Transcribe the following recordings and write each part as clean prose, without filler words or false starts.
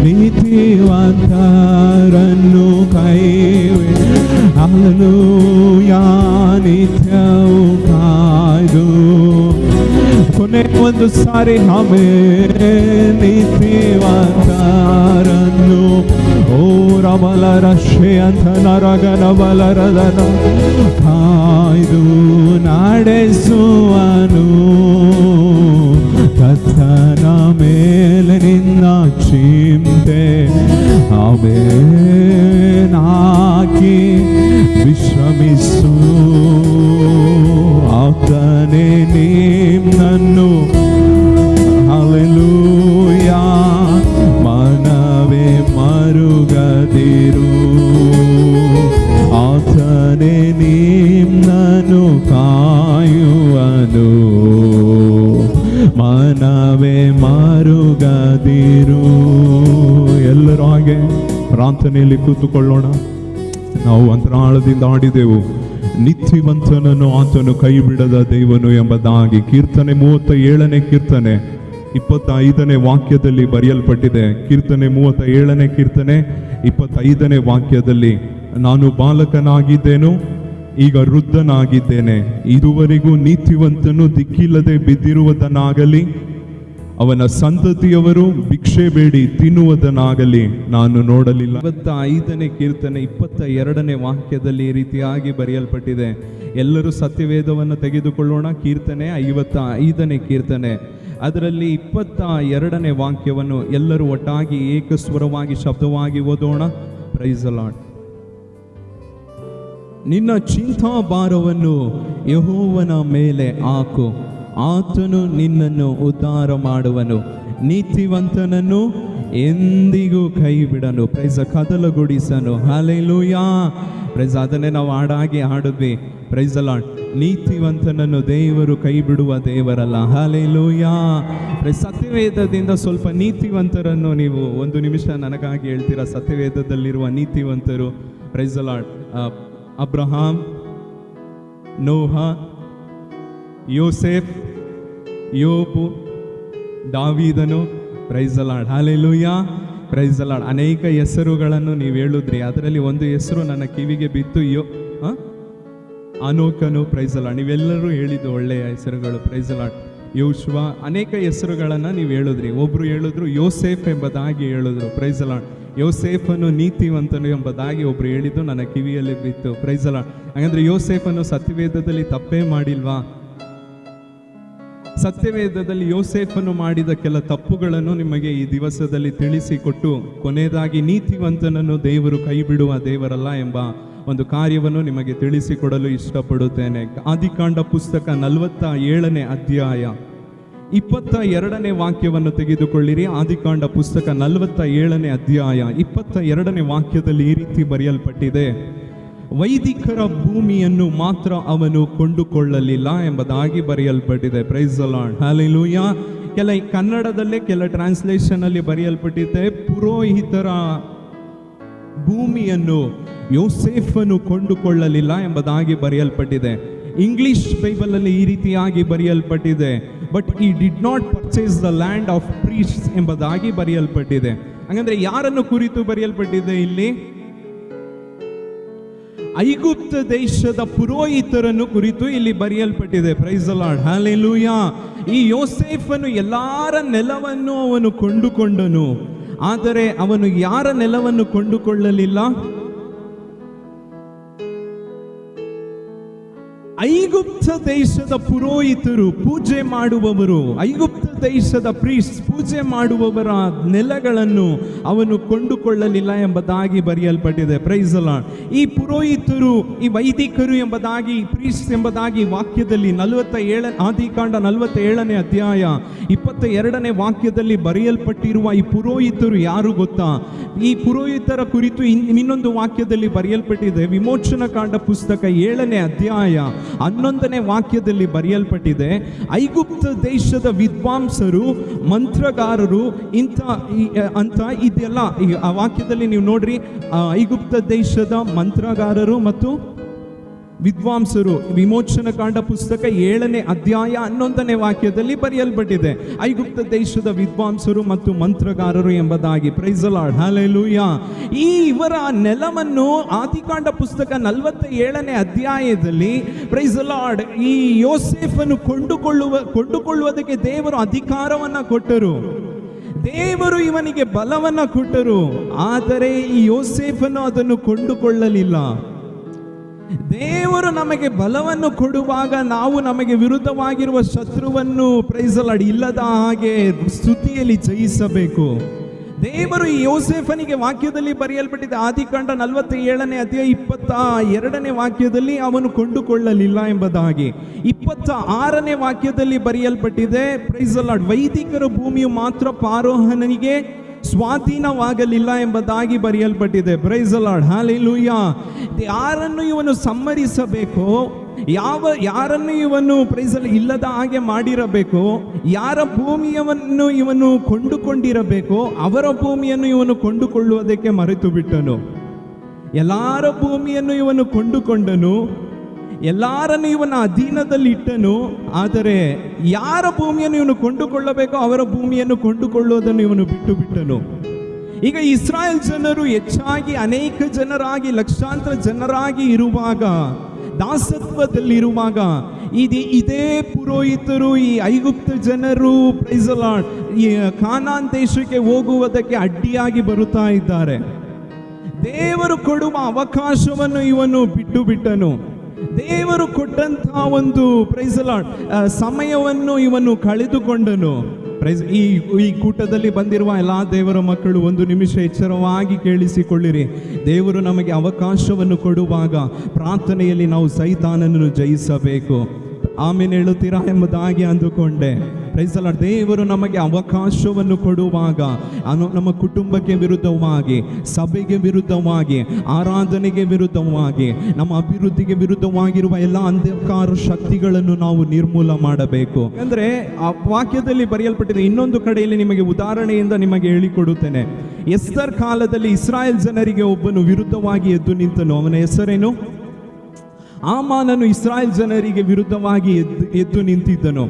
ನೀತಿವಂತರನ್ನು ಕೈಬಿಡ ಹಲ್ಲೆಲೂಯಾ ನಿತ್ಯವೂ ಕಾಯ್ದು ಕೊನೆ ಒಂದು ಸಾರಿ ಆಮೆನ್ ನೀತಿವಂತರನ್ನು ಓ ರಬಲ ರಶೆ ಅಂತ ನರಗನ ಬಲರದನ ಕಾಯ್ದು ನಡೆಸುವನು ಕರ್ತನ ಮೇಲೆ ನಿನ್ನ ಚಿಂತೆ ಆಮೆನ್ ಹಾಕಿ ವಿಶ್ರಮಿಸು ಆತನೇ ನಿನ್ನನ್ನು ಹಲ್ಲೆಲೂಯಾ ಮನವೇ ಮರುಗದಿರು ಆತನೇ ನಿನ್ನನ್ನು ಕಾಯುವನು ಮನವೇ ಮರುಗದಿರು. ಎಲ್ಲರೂ ಹಾಗೆ ಪ್ರಾರ್ಥನೆಯಲ್ಲಿ ಕೂತುಕೊಳ್ಳೋಣ. ನಾವು ಅಂತರಾಳದಿಂದ ಆಡಿದೆವು, ನಿತ್ಯವಂತನನ್ನು ಆತನು ಕೈ ಬಿಡದ ದೇವನು ಎಂಬುದಾಗಿ. ಕೀರ್ತನೆ 37ನೇ ಕೀರ್ತನೆ 25ನೇ ವಾಕ್ಯದಲ್ಲಿ ಬರೆಯಲ್ಪಟ್ಟಿದೆ. ಕೀರ್ತನೆ 37ನೇ ಕೀರ್ತನೆ 25ನೇ ವಾಕ್ಯದಲ್ಲಿ, ನಾನು ಬಾಲಕನಾಗಿದ್ದೇನು, ಈಗ ವೃದ್ಧನಾಗಿದ್ದೇನೆ, ಇದುವರೆಗೂ ನೀತಿವಂತನು ದಿಕ್ಕಿಲ್ಲದೆ ಬಿದ್ದಿರುವುದನ್ನಾಗಲಿ ಅವನ ಸಂತತಿಯವರು ಭಿಕ್ಷೆ ಬೇಡಿ ತಿನ್ನುವುದನ್ನಾಗಲಿ ನಾನು ನೋಡಲಿಲ್ಲ. 25ನೇ ಕೀರ್ತನೆ 22ನೇ ವಾಕ್ಯದಲ್ಲಿ ಈ ರೀತಿಯಾಗಿ ಬರೆಯಲ್ಪಟ್ಟಿದೆ. ಎಲ್ಲರೂ ಸತ್ಯವೇದವನ್ನು ತೆಗೆದುಕೊಳ್ಳೋಣ. ಕೀರ್ತನೆ 55ನೇ ಕೀರ್ತನೆ ಅದರಲ್ಲಿ 22ನೇ ವಾಕ್ಯವನ್ನು ಎಲ್ಲರೂ ಒಟ್ಟಾಗಿ ಏಕಸ್ವರವಾಗಿ ಶಬ್ದವಾಗಿ ಓದೋಣ. Praise the Lord. ನಿನ್ನ ಚಿಂತಾಭಾರವನ್ನು ಯೆಹೋವನ ಮೇಲೆ ಹಾಕು, ಆತನು ನಿನ್ನನ್ನು ಉದ್ಧಾರ ಮಾಡುವನು, ನೀತಿವಂತನನ್ನು ಎಂದಿಗೂ ಕೈ ಬಿಡನು. ಪ್ರೈಸ್ ಕದಲಗೊಡಿಸನು. ಹಲ್ಲೆಲೂಯಾ. ಪ್ರೈಸ್ ಅದನ್ನೇ ನಾವು ಹಾಡಾಗಿ ಹಾಡಿದ್ವಿ. Praise the Lord. ನೀತಿವಂತನನ್ನು ದೇವರು ಕೈ ಬಿಡುವ ದೇವರಲ್ಲ. ಹಲ್ಲೆಲೂಯಾ. ಪ್ರೈಸ್ ಸತ್ಯವೇದದಿಂದ ಸ್ವಲ್ಪ ನೀತಿವಂತರನ್ನು ನೀವು ಒಂದು ನಿಮಿಷ ನನಗಾಗಿ ಹೇಳ್ತೀರಾ? ಸತ್ಯವೇದದಲ್ಲಿರುವ ನೀತಿವಂತರು. Praise the Lord. ಅಬ್ರಹಾಂ, ನೋಹ, ಯೋಸೆಫ್, ಯೋಬು, ದಾವೀದನು. Praise the Lord. Hallelujah. Praise the Lord. ಅನೇಕ ಹೆಸರುಗಳನ್ನು ನೀವು ಹೇಳಿದ್ರಿ. ಅದರಲ್ಲಿ ಒಂದು ಹೆಸರು ನನ್ನ ಕಿವಿಗೆ ಬಿತ್ತು, ಅನೋಕನು. Price the lord. ನೀವೆಲ್ಲರೂ ಹೇಳಿದ್ದು ಒಳ್ಳೆಯ ಹೆಸರುಗಳು. Price the lord. ಯೋಶುವ, ಅನೇಕ ಹೆಸರುಗಳನ್ನು ನೀವು ಹೇಳಿದ್ರಿ. ಒಬ್ರು ಹೇಳಿದ್ರು ಯೋಸೇಫ್ ಎಂಬುದಾಗಿ ಹೇಳಿದ್ರು. Praise the Lord. ಯೋಸೇಫನು ನೀತಿವಂತನು ಎಂಬುದಾಗಿ ಒಬ್ರು ಹೇಳಿದ್ದು ನನ್ನ ಕಿವಿಯಲ್ಲಿ ಬಿತ್ತು. Praise the Lord. ಹಾಗಂದ್ರೆ ಯೋಸೇಫನು ಸತ್ಯವೇದದಲ್ಲಿ ತಪ್ಪೇ ಮಾಡಿಲ್ವಾ? ಸತ್ಯವೇದದಲ್ಲಿ ಯೋಸೇಫನು ಮಾಡಿದ ಕೆಲ ತಪ್ಪುಗಳನ್ನು ನಿಮಗೆ ಈ ದಿವಸದಲ್ಲಿ ತಿಳಿಸಿಕೊಟ್ಟು ಕೊನೆಯದಾಗಿ ನೀತಿವಂತನನ್ನು ದೇವರು ಕೈ ಬಿಡುವ ದೇವರಲ್ಲ ಎಂಬ ಒಂದು ಕಾರ್ಯವನ್ನು ನಿಮಗೆ ತಿಳಿಸಿಕೊಡಲು ಇಷ್ಟಪಡುತ್ತೇನೆ. ಆದಿಕಾಂಡ ಪುಸ್ತಕ 47ನೇ ಅಧ್ಯಾಯ 22ನೇ ವಾಕ್ಯವನ್ನು ತೆಗೆದುಕೊಳ್ಳಿರಿ. ಆದಿಕಾಂಡ ಪುಸ್ತಕ 47ನೇ ಅಧ್ಯಾಯ 22ನೇ ವಾಕ್ಯದಲ್ಲಿ ಈ ರೀತಿ ಬರೆಯಲ್ಪಟ್ಟಿದೆ, ವೈದಿಕರ ಭೂಮಿಯನ್ನು ಮಾತ್ರ ಅವನು ಕೊಂಡುಕೊಳ್ಳಲಿಲ್ಲ ಎಂಬುದಾಗಿ ಬರೆಯಲ್ಪಟ್ಟಿದೆ. Praise the Lord. ಹಲ್ಲೆಲೂಯಾ. ಕೆಲ ಕನ್ನಡದಲ್ಲೇ ಕೆಲ ಟ್ರಾನ್ಸ್ಲೇಷನ್ ಅಲ್ಲಿ ಬರೆಯಲ್ಪಟ್ಟಿದೆ, ಪುರೋಹಿತರ ಭೂಮಿಯನ್ನು ಯೋಸೇಫನು ಕೊಂಡುಕೊಳ್ಳಲಿಲ್ಲ ಎಂಬುದಾಗಿ ಬರೆಯಲ್ಪಟ್ಟಿದೆ. ಇಂಗ್ಲಿಷ್ ಬೈಬಲ್ ಅಲ್ಲಿ ಈ ರೀತಿಯಾಗಿ ಬರೆಯಲ್ಪಟ್ಟಿದೆ, but he did not purchase the land of priests ಎಂಬುದಾಗಿ ಬರೆಯಲ್ಪಟ್ಟಿದೆ. ಹಾಗಂದ್ರೆ ಯಾರನ್ನು ಕುರಿತು ಬರೆಯಲ್ಪಟ್ಟಿದೆ ಇಲ್ಲಿ? ಐಗುಪ್ತ ದೇಶದ ಪುರೋಹಿತರನ್ನು ಕುರಿತು ಇಲ್ಲಿ ಬರೆಯಲ್ಪಟ್ಟಿದೆ. Praise the Lord. ಹಲ್ಲೆಲೂಯಾ. ಈ ಯೋಸೇಫನು ಎಲ್ಲಾರ ನೆಲವನ್ನು ಅವನು ಕೊಂಡುಕೊಂಡನು, ಆದರೆ ಅವನು ಯಾರ ನೆಲವನ್ನು ಕೊಂಡುಕೊಳ್ಳಲಿಲ್ಲ? ಐಗುಪ್ತ ದೇಶದ ಪುರೋಹಿತರು, ಪೂಜೆ ಮಾಡುವವರು, ಐಗುಪ್ತ ದೇಶದ ಪ್ರೀಸ್ಟ್, ಪೂಜೆ ಮಾಡುವವರ ನೆಲಗಳನ್ನು ಅವನು ಕೊಂಡುಕೊಳ್ಳಲಿಲ್ಲ ಎಂಬುದಾಗಿ ಬರೆಯಲ್ಪಟ್ಟಿದೆ. Praise the Lord. ಈ ಪುರೋಹಿತರು, ಈ ವೈದಿಕರು ಎಂಬುದಾಗಿ, ಪ್ರೀಸ್ಟ್ ಎಂಬುದಾಗಿ ವಾಕ್ಯದಲ್ಲಿ 47 ಆದಿಕಾಂಡ 47ನೇ ಅಧ್ಯಾಯ 22ನೇ ವಾಕ್ಯದಲ್ಲಿ ಬರೆಯಲ್ಪಟ್ಟಿರುವ ಈ ಪುರೋಹಿತರು ಯಾರು ಗೊತ್ತಾ? ಈ ಪುರೋಹಿತರ ಕುರಿತು ಇನ್ನೊಂದು ವಾಕ್ಯದಲ್ಲಿ ಬರೆಯಲ್ಪಟ್ಟಿದೆ. ವಿಮೋಚನಾ ಕಾಂಡ ಪುಸ್ತಕ 7ನೇ ಅಧ್ಯಾಯ 11ನೇ ವಾಕ್ಯದಲ್ಲಿ ಬರೆಯಲ್ಪಟ್ಟಿದೆ, ಐಗುಪ್ತ ದೇಶದ ವಿದ್ವಾಂಸರು, ಮಂತ್ರಗಾರರು ಅಂತ ಇದೆಲ್ಲ ಆ ವಾಕ್ಯದಲ್ಲಿ ನೀವು ನೋಡ್ರಿ. ಐಗುಪ್ತ ದೇಶದ ಮಂತ್ರಗಾರರು ಮತ್ತು ವಿದ್ವಾಂಸರು ವಿಮೋಚನ ಕಾಂಡ ಪುಸ್ತಕ 7ನೇ ಅಧ್ಯಾಯ 11ನೇ ವಾಕ್ಯದಲ್ಲಿ ಬರೆಯಲ್ಪಟ್ಟಿದೆ, ಐಗುಪ್ತ ದೇಶದ ವಿದ್ವಾಂಸರು ಮತ್ತು ಮಂತ್ರಗಾರರು ಎಂಬುದಾಗಿ. Praise the Lord, hallelujah. ಈ ಇವರ ನೆಲವನ್ನು ಆದಿಕಾಂಡ ಪುಸ್ತಕ 47ನೇ ಅಧ್ಯಾಯದಲ್ಲಿ ಪ್ರೈಸ್ ದಿ ಲಾರ್ಡ್ ಈ ಯೋಸೇಫನ್ನು ಕೊಂಡುಕೊಳ್ಳುವುದಕ್ಕೆ ದೇವರು ಅಧಿಕಾರವನ್ನ ಕೊಟ್ಟರು, ದೇವರು ಇವನಿಗೆ ಬಲವನ್ನ ಕೊಟ್ಟರು. ಆದರೆ ಈ ಯೋಸೇಫನು ಅದನ್ನು ಕೊಂಡುಕೊಳ್ಳಲಿಲ್ಲ. ದೇವರು ನಮಗೆ ಬಲವನ್ನು ಕೊಡುವಾಗ ನಾವು ನಮಗೆ ವಿರುದ್ಧವಾಗಿರುವ ಶತ್ರುವನ್ನು ಪ್ರೈಸ್ ದಿ ಲಾರ್ಡ್ ಇಲ್ಲದ ಹಾಗೆ ಸ್ತುತಿಯಲ್ಲಿ ಜಯಿಸಬೇಕು. ದೇವರು ಈ ಯೋಸೇಫನಿಗೆ ವಾಕ್ಯದಲ್ಲಿ ಬರೆಯಲ್ಪಟ್ಟಿದೆ, ಆದಿಕಾಂಡ 47ನೇ ಅಧ್ಯಾಯ 22ನೇ ವಾಕ್ಯದಲ್ಲಿ ಅವನು ಕೊಂಡುಕೊಳ್ಳಲಿಲ್ಲ ಎಂಬುದಾಗಿ. 26ನೇ ವಾಕ್ಯದಲ್ಲಿ ಬರೆಯಲ್ಪಟ್ಟಿದೆ ಪ್ರೈಸ್ ದಿ ಲಾರ್ಡ್ ವೈದಿಕರ ಭೂಮಿಯು ಮಾತ್ರ ಫರೋಹನಿಗೆ ಸ್ವಾಧೀನವಾಗಲಿಲ್ಲ ಎಂಬುದಾಗಿ ಬರೆಯಲ್ಪಟ್ಟಿದೆ. Praise the Lord, hallelujah. ಯಾರನ್ನು ಇವನು ಸಂಹರಿಸಬೇಕು, ಯಾರನ್ನು ಇವನು ಪ್ರೈಸ್ ಇಲ್ಲದ ಹಾಗೆ ಮಾಡಿರಬೇಕು, ಯಾರ ಭೂಮಿಯನ್ನು ಇವನು ಕೊಂಡುಕೊಂಡಿರಬೇಕು ಅವರ ಭೂಮಿಯನ್ನು ಇವನು ಕೊಂಡುಕೊಳ್ಳುವುದಕ್ಕೆ ಮರೆತು ಬಿಟ್ಟನು. ಎಲ್ಲರ ಭೂಮಿಯನ್ನು ಇವನು ಕೊಂಡುಕೊಂಡನು, ಎಲ್ಲರನ್ನು ಇವನ ಅಧೀನದಲ್ಲಿ ಇಟ್ಟನು. ಆದರೆ ಯಾರ ಭೂಮಿಯನ್ನು ಇವನು ಕೊಂಡುಕೊಳ್ಳಬೇಕೋ ಅವರ ಭೂಮಿಯನ್ನು ಕೊಂಡುಕೊಳ್ಳುವುದನ್ನು ಇವನು ಬಿಟ್ಟು ಬಿಟ್ಟನು. ಈಗ ಇಸ್ರಾಯೇಲ್ ಜನರು ಹೆಚ್ಚಾಗಿ ಅನೇಕ ಜನರಾಗಿ ಲಕ್ಷಾಂತರ ಜನರಾಗಿ ಇರುವಾಗ, ದಾಸತ್ವದಲ್ಲಿರುವಾಗ ಇದೇ ಪುರೋಹಿತರು ಈ ಐಗುಪ್ತ ಜನರು ಪ್ರೈಸ್ ದಿ ಲಾರ್ಡ್ ಈ ಕಾನಾನ್ ದೇಶಕ್ಕೆ ಹೋಗುವುದಕ್ಕೆ ಅಡ್ಡಿಯಾಗಿ ಬರುತ್ತಾ ಇದ್ದಾರೆ. ದೇವರು ಕೊಡುವ ಅವಕಾಶವನ್ನು ಇವನು ಬಿಟ್ಟು ಬಿಟ್ಟನು. ದೇವರು ಕೊಟ್ಟಂತಹ ಒಂದು ಪ್ರೈಸ್ ದಿ ಲಾರ್ಡ್ ಸಮಯವನ್ನು ಇವನು ಕಳೆದುಕೊಂಡನು. ಈ ಕೂಟದಲ್ಲಿ ಬಂದಿರುವ ಎಲ್ಲ ದೇವರ ಮಕ್ಕಳು ಒಂದು ನಿಮಿಷ ಎಚ್ಚರವಾಗಿ ಕೇಳಿಸಿಕೊಳ್ಳಿರಿ. ದೇವರು ನಮಗೆ ಅವಕಾಶವನ್ನು ಕೊಡುವಾಗ ಪ್ರಾರ್ಥನೆಯಲ್ಲಿ ನಾವು ಸೈತಾನನನ್ನು ಜಯಿಸಬೇಕು. ಆಮೇಲೆ ಹೇಳುತ್ತೀರಾ ಎಂಬುದಾಗಿ ಅಂದುಕೊಂಡೆ. ಪ್ರೈಸ್ ದಿ ಲಾರ್ಡ್, ದೇವರು ನಮಗೆ ಅವಕಾಶವನ್ನು ಕೊಡುವಾಗ ನಮ್ಮ ಕುಟುಂಬಕ್ಕೆ ವಿರುದ್ಧವಾಗಿ, ಸಭೆಗೆ ವಿರುದ್ಧವಾಗಿ, ಆರಾಧನೆಗೆ ವಿರುದ್ಧವಾಗಿ, ನಮ್ಮ ಅಭಿವೃದ್ಧಿಗೆ ವಿರುದ್ಧವಾಗಿರುವ ಎಲ್ಲ ಅಂಧಕಾರ ಶಕ್ತಿಗಳನ್ನು ನಾವು ನಿರ್ಮೂಲ ಮಾಡಬೇಕು. ಅಂದ್ರೆ ಆ ವಾಕ್ಯದಲ್ಲಿ ಬರೆಯಲ್ಪಟ್ಟಿದೆ. ಇನ್ನೊಂದು ಕಡೆಯಲ್ಲಿ ನಿಮಗೆ ಉದಾಹರಣೆಯಿಂದ ನಿಮಗೆ ಹೇಳಿಕೊಡುತ್ತೇನೆ. ಎಸ್ತರ್ ಕಾಲದಲ್ಲಿ ಇಸ್ರಾಯೇಲ್ ಜನರಿಗೆ ಒಬ್ಬನು ವಿರುದ್ಧವಾಗಿ ಎದ್ದು ನಿಂತನು. ಅವನ ಹೆಸರೇನು? ಆಮಾನನು ಇಸ್ರಾಯೇಲ್ ಜನರಿಗೆ ವಿರುದ್ಧವಾಗಿ ಎದ್ದು ನಿಂತಿದ್ದನು.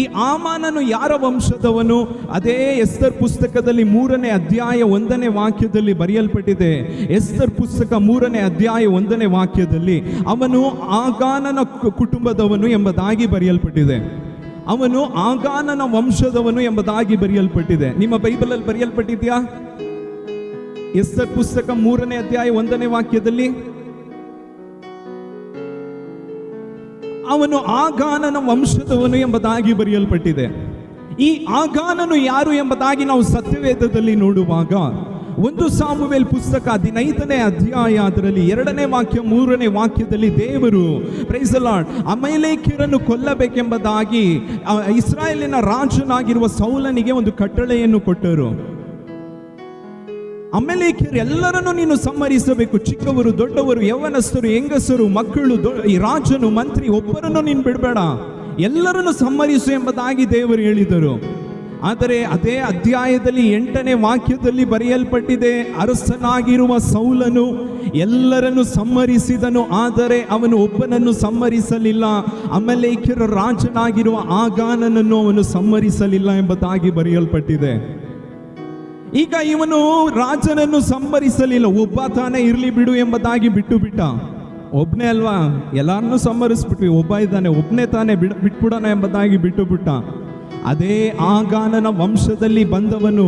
ಈ ಆಮಾನನು ಯಾರ ವಂಶದವನು? ಅದೇ ಎಸ್ತರ್ ಪುಸ್ತಕದಲ್ಲಿ 3ನೇ ಅಧ್ಯಾಯ 1ನೇ ವಾಕ್ಯದಲ್ಲಿ ಬರೆಯಲ್ಪಟ್ಟಿದೆ. ಎಸ್ತರ್ ಪುಸ್ತಕ 3ನೇ ಅಧ್ಯಾಯ 1ನೇ ವಾಕ್ಯದಲ್ಲಿ ಅವನು ಆಗಾನನ ಕುಟುಂಬದವನು ಎಂಬುದಾಗಿ ಬರೆಯಲ್ಪಟ್ಟಿದೆ. ಅವನು ಆಗಾನನ ವಂಶದವನು ಎಂಬುದಾಗಿ ಬರೆಯಲ್ಪಟ್ಟಿದೆ. ನಿಮ್ಮ ಬೈಬಲಲ್ಲಿ ಬರೆಯಲ್ಪಟ್ಟಿದೆಯಾ? ಎಸ್ತರ್ ಪುಸ್ತಕ 3ನೇ ಅಧ್ಯಾಯ 1ನೇ ವಾಕ್ಯದಲ್ಲಿ ಅವನು ಆಗಾನನ ವಂಶದವನು ಎಂಬುದಾಗಿ ಬರೆಯಲ್ಪಟ್ಟಿದೆ. ಈ ಆಗಾನನು ಯಾರು ಎಂಬುದಾಗಿ ನಾವು ಸತ್ಯವೇದದಲ್ಲಿ ನೋಡುವಾಗ 1 ಸಾಮುವೇಲ್ ಪುಸ್ತಕ 15ನೇ ಅಧ್ಯಾಯ ಅದರಲ್ಲಿ 2ನೇ ವಾಕ್ಯ 3ನೇ ವಾಕ್ಯದಲ್ಲಿ ದೇವರು ಪ್ರೈಸ್ ದಿ ಲಾರ್ಡ್ ಅಮಲೇಕ್ಯರನ್ನು ಕೊಲ್ಲಬೇಕೆಂಬುದಾಗಿ ಇಸ್ರಾಯೇಲಿನ ರಾಜನಾಗಿರುವ ಸೌಲನಿಗೆ ಒಂದು ಕಟ್ಟಳೆಯನ್ನು ಕೊಟ್ಟರು. ಅಮಲೇಕ್ಯರು ಎಲ್ಲರನ್ನು ನೀನು ಸಂಹರಿಸಬೇಕು, ಚಿಕ್ಕವರು, ದೊಡ್ಡವರು, ಯೌವನಸ್ಥರು, ಹೆಂಗಸರು, ಮಕ್ಕಳು, ಈ ರಾಜನು, ಮಂತ್ರಿ ಒಬ್ಬರನ್ನು ನೀನು ಬಿಡಬೇಡ, ಎಲ್ಲರನ್ನು ಸಂಹರಿಸು ಎಂಬುದಾಗಿ ದೇವರು ಹೇಳಿದರು. ಆದರೆ ಅದೇ ಅಧ್ಯಾಯದಲ್ಲಿ 8ನೇ ವಾಕ್ಯದಲ್ಲಿ ಬರೆಯಲ್ಪಟ್ಟಿದೆ, ಅರಸನಾಗಿರುವ ಸೌಲನು ಎಲ್ಲರನ್ನು ಸಂಹರಿಸಿದನು, ಆದರೆ ಅವನು ಒಬ್ಬನನ್ನು ಸಂಹರಿಸಲಿಲ್ಲ. ಅಮಲೇಕ್ಯರ ರಾಜನಾಗಿರುವ ಆಗಾನನನ್ನು ಅವನು ಸಂಹರಿಸಲಿಲ್ಲ ಎಂಬುದಾಗಿ ಬರೆಯಲ್ಪಟ್ಟಿದೆ. ಈಗ ಇವನು ರಾಜನನ್ನು ಸಂಹರಿಸಲಿಲ್ಲ, ಒಬ್ಬ ತಾನೇ ಇರಲಿ ಬಿಡು ಎಂಬುದಾಗಿ ಬಿಟ್ಟು ಬಿಟ್ಟ. ಒಬ್ಬನೇ ಅಲ್ವಾ, ಎಲ್ಲರನ್ನೂ ಸಂಹರಿಸ್ಬಿಟ್ವಿ, ಒಬ್ಬ ಇದ್ದಾನೆ, ಒಬ್ಬನೇ ತಾನೇ ಬಿಟ್ಬಿಡೋಣ ಎಂಬುದಾಗಿ ಬಿಟ್ಟು ಬಿಟ್ಟ. ಅದೇ ಆಗಾನನ ವಂಶದಲ್ಲಿ ಬಂದವನು